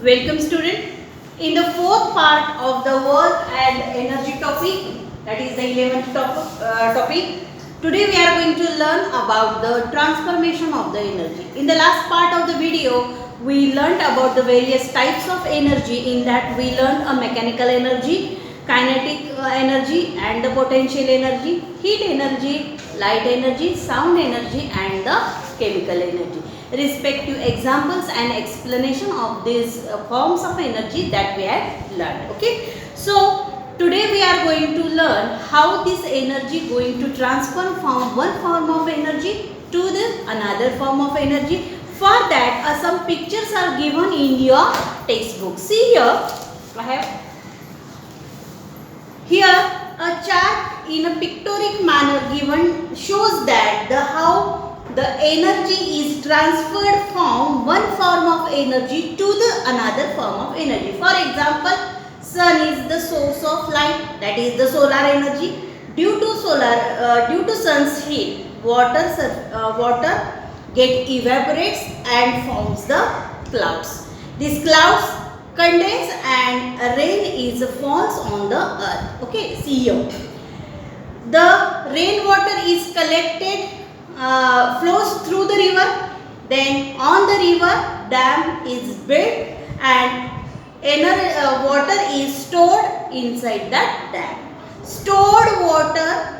Welcome student. In the fourth part of the work and energy topic, that is the 11th topic, today we are going to learn about the transformation of the energy. In the last part of the video, we learned about the various types of energy. In that we learned a mechanical energy, kinetic energy and the potential energy, heat energy, light energy, sound energy and the chemical energy. Respective examples and explanation of these forms of energy that we have learned. Okay, so today we are going to learn how this energy going to transfer from one form of energy to the another form of energy. For that some pictures are given in your textbook. See here, I have here a chart in a pictorial manner given shows that how the energy is transferred from one form of energy to the another form of energy. For example, sun is the source of light, that is the solar energy. Due to sun's heat, water get evaporates and forms the clouds. These clouds condense and rain is falls on the earth. Okay, see here. The rainwater is collected, flows through the river, then on the river dam is built and water is stored inside that dam. Stored water,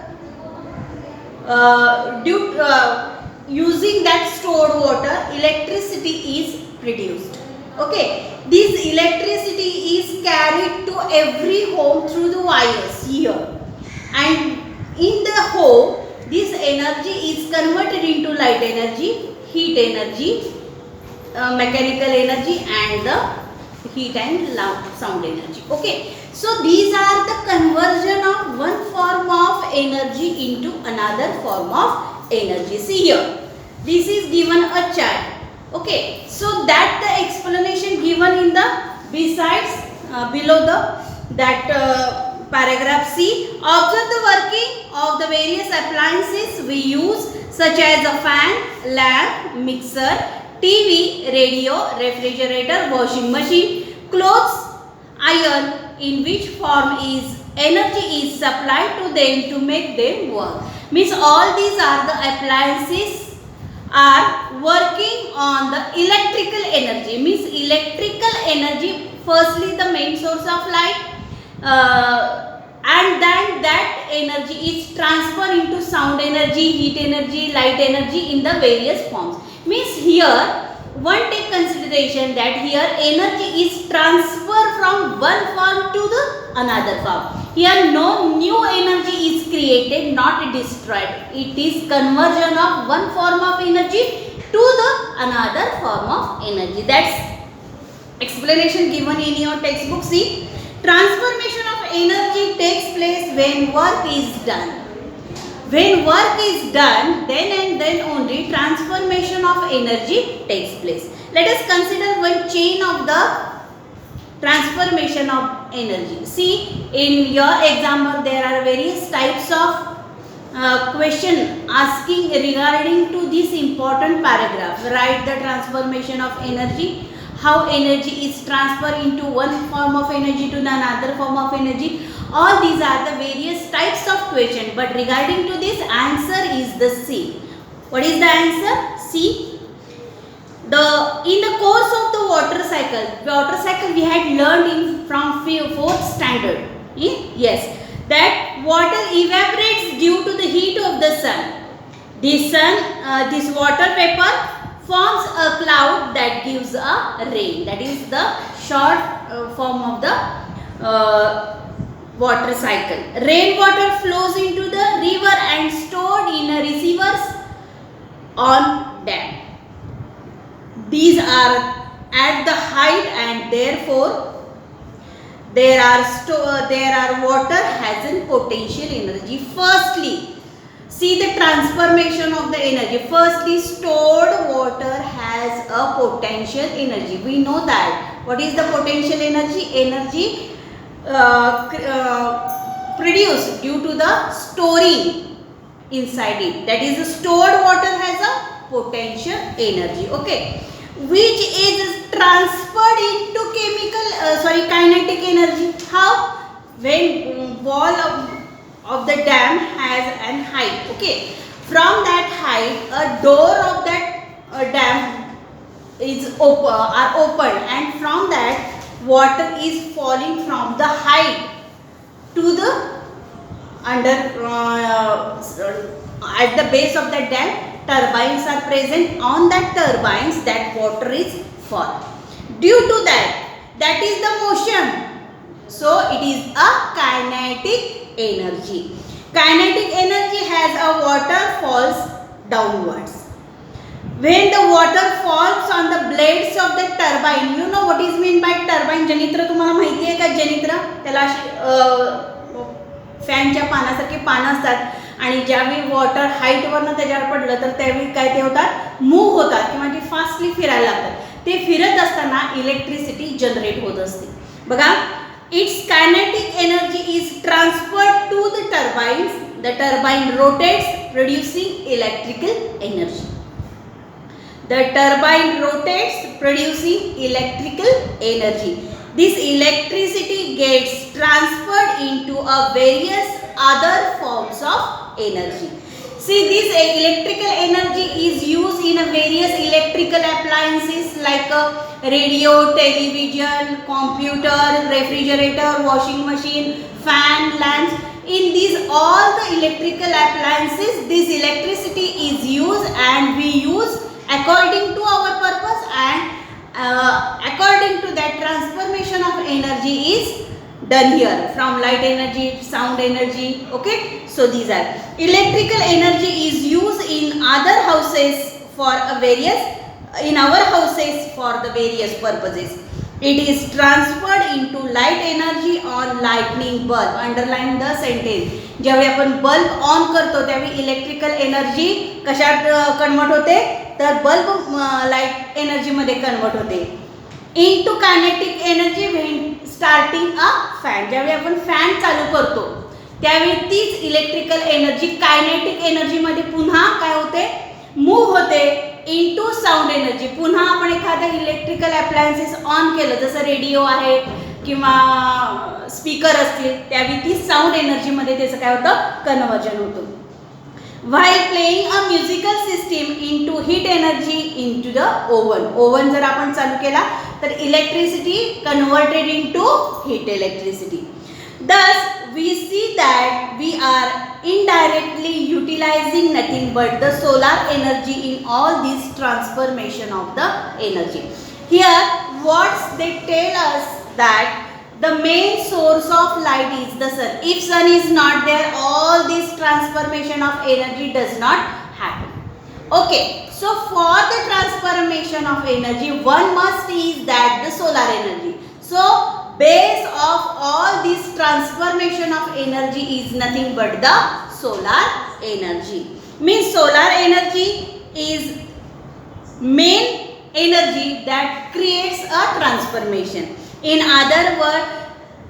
using that stored water, electricity is produced. Okay, this electricity is carried to every home through the wires here, and in the home this energy is converted into light energy, heat energy, mechanical energy and the heat and sound energy. Okay, so these are the conversion of one form of energy into another form of energy. See here, this is given a chart. Okay, so that the explanation given in the besides below the paragraph C. Observe the working of the various appliances we use, such as a fan, lamp, mixer, TV, radio, refrigerator, washing machine, clothes, iron, in which form is energy is supplied to them to make them work. Means all these are the appliances are working on the electrical energy. Means electrical energy, firstly the main source of light, and then that energy is transferred into sound energy, heat energy, light energy in the various forms. Means here one take consideration that here energy is transferred from one form to the another form. Here no new energy is created, not destroyed. It is conversion of one form of energy to the another form of energy. That's explanation given in your textbook. See, transformation of energy takes place when work is done. When work is done, then and then only transformation of energy takes place. Let us consider one chain of the transformation of energy. See, in your example there are various types of question asking regarding to this important paragraph. Write the transformation of energy, how energy is transferred into one form of energy to another form of energy. All these are the various types of question, but regarding to this answer is the C. What is the answer? C. In the course of the water cycle we had learned in from 4th standard. Yes, that water evaporates due to the heat of the sun. This water vapor forms a cloud that gives a rain. That is the short form of the water cycle. Rainwater flows into the river and stored in a receivers on dam. These are at the height and therefore there are water has a potential energy. Firstly, see the transformation of the energy. Firstly, stored water has a potential energy. We know that. What is the potential energy? Energy produced due to the storing inside it. That is, the stored water has a potential energy. Okay, which is transferred into kinetic energy. How? When wall of the dam has an height. Okay. From that height, a door of that dam is opened, and from that water is falling from the height to the under at the base of the dam. Turbines are present. On that turbines, that water is fall. Due to that is the motion. So it is a kinetic energy. Kinetic energy has a water falls downwards. When the water falls on the blades of the turbine, you know what is mean by turbine? जनित्र तुम्हाला माहिती आहे का? जनित्र त्याला फॅनच्या पानासारखे पानं असतात आणि ज्यावेळी water हाईटवरनं त्याच्यावर पडलं तर त्यावेळी काय ते होतात, मूव्ह होतात किंवा ते फास्टली फिरायला लागतात. ते फिरत असताना इलेक्ट्रिसिटी जनरेट होत असते. बघा, it's kinetic energy is transferred to the turbines. The turbine rotates producing electrical energy. The turbine rotates producing electrical energy. This electricity gets transferred into a various other forms of energy. See, this electrical energy is used in a various electrical appliances like a radio, television, computer, refrigerator, washing machine, fan, lamps. In these all the electrical appliances, this electricity is used and we use according to our purpose, and according to that transformation of energy is done here from light energy, sound energy. Okay, so these are electrical energy is used in other houses for a various in our houses for the various purposes. It is transferred into light energy on lightning bulb. Underline the sentence. ज्यावेळी आपण bulb on करतो त्यावेळी electrical energy कशात convert होते, तर bulb light energy मध्ये convert होते. Into kinetic energy when starting a fan. ज्यावेळी आपण फॅन चालू करतो त्यावेळी तीच इलेक्ट्रिकल एनर्जी कायनेटिक एनर्जी मध्ये पुन्हा काय होते, मूव्ह होते इनटू साऊंड एनर्जी. पुन्हा आपण एखादं इलेक्ट्रिकल अप्लायन्सेस ऑन केलं, जसं रेडिओ आहे किंवा स्पीकर असतील, त्यावेळी ती साऊंड एनर्जी मध्ये त्याचं काय होतं, कन्वर्जन होतं. While playing a musical system into heat energy into the oven. Oven जर आपण चालू केला तर electricity converted into heat electricity. Thus we see that we are indirectly utilizing nothing but the solar energy in all this transformation of the energy. Here what they tell us that the main source of light is the sun. If sun is not there, all this transformation of energy does not happen. Okay, so for the transformation of energy, one must is that the solar energy. So base of all this transformation of energy is nothing but the solar energy. Means solar energy is main energy that creates a transformation. In other words,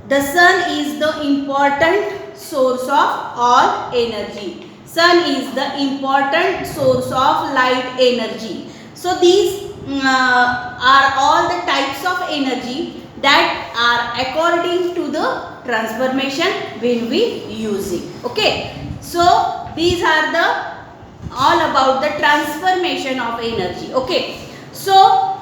the sun is the important source of all energy. Sun is the important source of light energy. So these are all the types of energy that are according to the transformation when we use it. Okay, so these are the all about the transformation of energy. Okay, so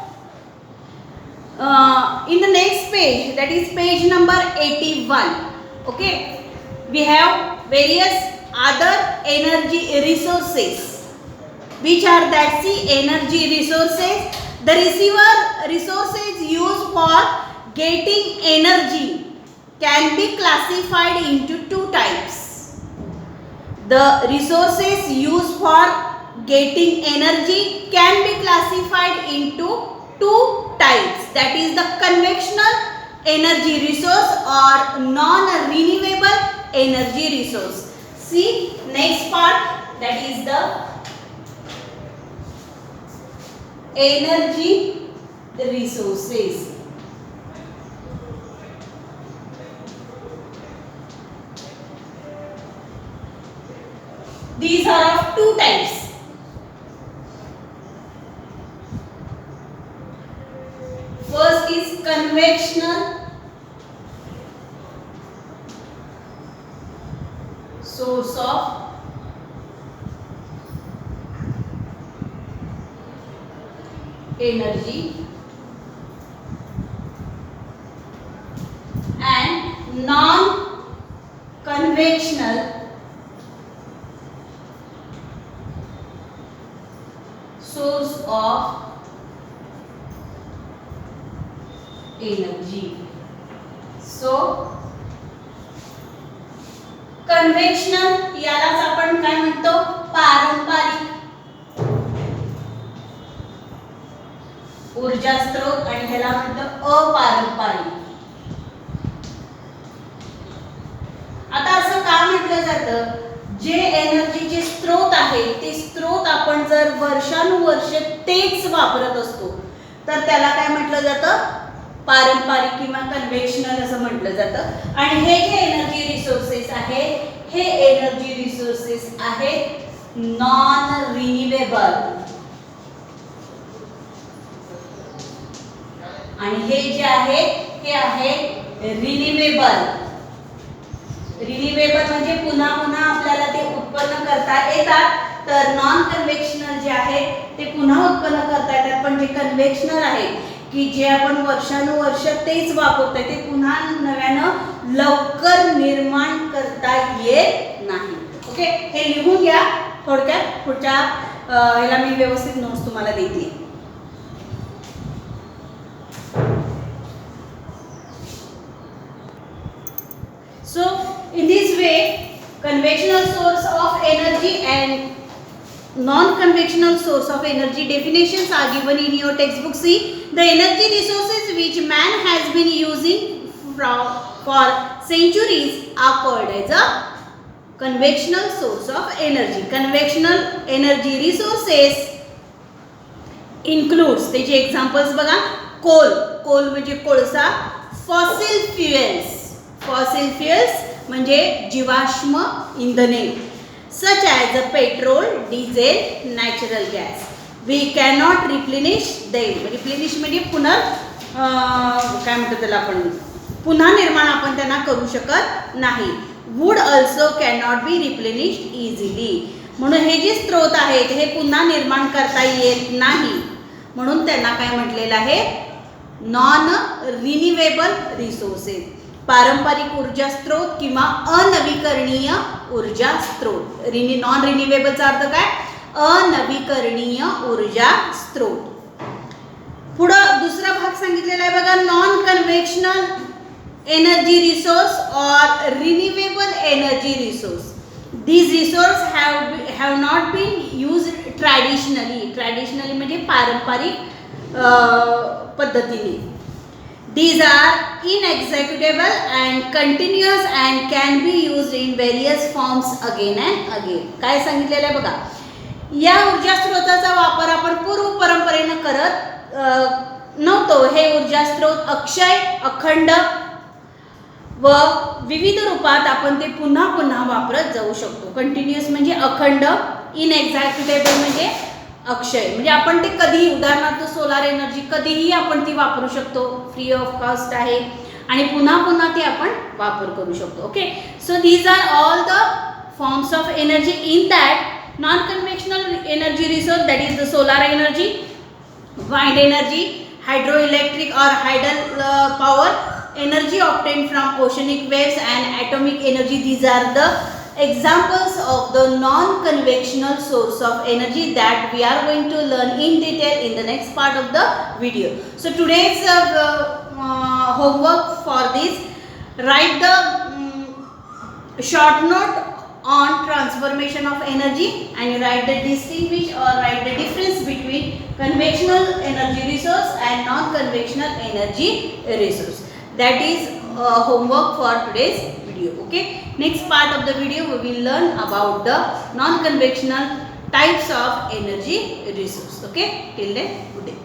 in the next page, that is page number 81, okay, we have various other energy resources. Which are that? See, energy resources. The receiver resources used for getting energy can be classified into two types. The resources used for getting energy can be classified into two types, that is the conventional energy resource or non-renewable energy resource. See next part, that is the energy resources. These are of two types. First is conventional source of energy and non-conventional source of energy. So conventional यालाच आपण काय म्हणतो, पारंपरिक ऊर्जा स्रोत आणि ह्याला म्हणतो अपारंपरिक. आता असं का म्हटलं जातं, जे एनर्जीचे स्रोत आहे ते स्रोत आपण जर वर्षानुवर्ष तेच वापरत असतो तर त्याला काय म्हटलं जातं, पारंपरिक किंवा कन्व्हेन्शनल असं म्हटलं जातं. आणि हे जे एनर्जी रिसोर्सेस आहेत हे एनर्जी रिसोर्सेस आहेत नॉन रिन्युएबल. आणि हे जे आहे हे आहे रिन्युएबल. रिन्युएबल म्हणजे पुन्हा पुन्हा आपल्याला ते उत्पन्न करता येतात. तर नॉन कन्व्हेन्शनल जे आहे ते पुन्हा उत्पन्न करता येतात, पण जे कन्व्हेन्शनल आहे की जे आपण वर्षानुवर्ष तेच वापरतोय ते पुन्हा नव्यानं लवकर निर्माण करता येत नाही. ओके, हे लिहून घ्या थोडक्यात, पुढच्या ह्याला मी व्यवस्थित नोट्स तुम्हाला देते. So in this way conventional source of energy and non-conventional source of energy definitions are given in your textbook. See, the energy resources which man has been using for centuries are called as a conventional source of energy. Conventional energy resources includes, त्याचे examples बघा, coal म्हणजे कोळसा, fossil fuels म्हणजे जीवाश्म इंधने, such as the petrol, diesel, natural gas. We cannot replenish them. Replenish म्हणजे काय म्हणतात त्याला आपण, पुन्हा निर्माण आपण त्यांना करू शकत नाही. Wood also cannot be replenished easily. म्हणून हे जे स्रोत आहेत हे पुन्हा निर्माण करता येत नाही, म्हणून त्यांना काय म्हटलेलं आहे, नॉन रिन्युएबल रिसोर्सेस, पारंपरिक ऊर्जा स्रोत किंवा अनवीकरणीय ऊर्जा स्रोत. नॉन रिन्युएबलचा अर्थ काय, अनवीकरणीय ऊर्जा स्रोत. पुढे दुसरा भाग सांगितलेला आहे बघा, नॉन कन्व्हेन्शनल एनर्जी रिसोर्स और renewable energy resource. These resources have not been used traditionally म्हणजे पारंपरिक पद्धतीने. These are inexecutable and continuous and can be used in various forms again and again. काय सांगितलेलं आहे बघा, या ऊर्जा स्रोताचा वापर आपण पूर्व परंपरेने करत नव्हतो. हे ऊर्जा स्रोत अक्षय, अखंड व विविध रूपात आपण ते पुन्हा पुन्हा वापरत जाऊ शकतो. कंटिन्युअस म्हणजे अखंड, इनएक्झॅक्युटेबल म्हणजे अक्षय, म्हणजे आपण ते कधीही, उदाहरणार्थ सोलार एनर्जी कधीही आपण ती वापरू शकतो, फ्री ऑफ कॉस्ट आहे आणि पुन्हा पुन्हा ते आपण वापर करू शकतो. Okay, so these are all the forms of energy. In that non conventional energy resource, that is the solar energy, wind energy, hydroelectric or tidal power, energy obtained from oceanic waves and atomic energy. These are the examples of the non-conventional source of energy that we are going to learn in detail in the next part of the video. So today's homework for this, write the short note on transformation of energy and write the distinguish or write the difference between conventional energy resource and non-conventional energy resource. That is homework for today's video. Okay, next part of the video we will learn about the non-conventional types of energy resource. Okay, till then, good day.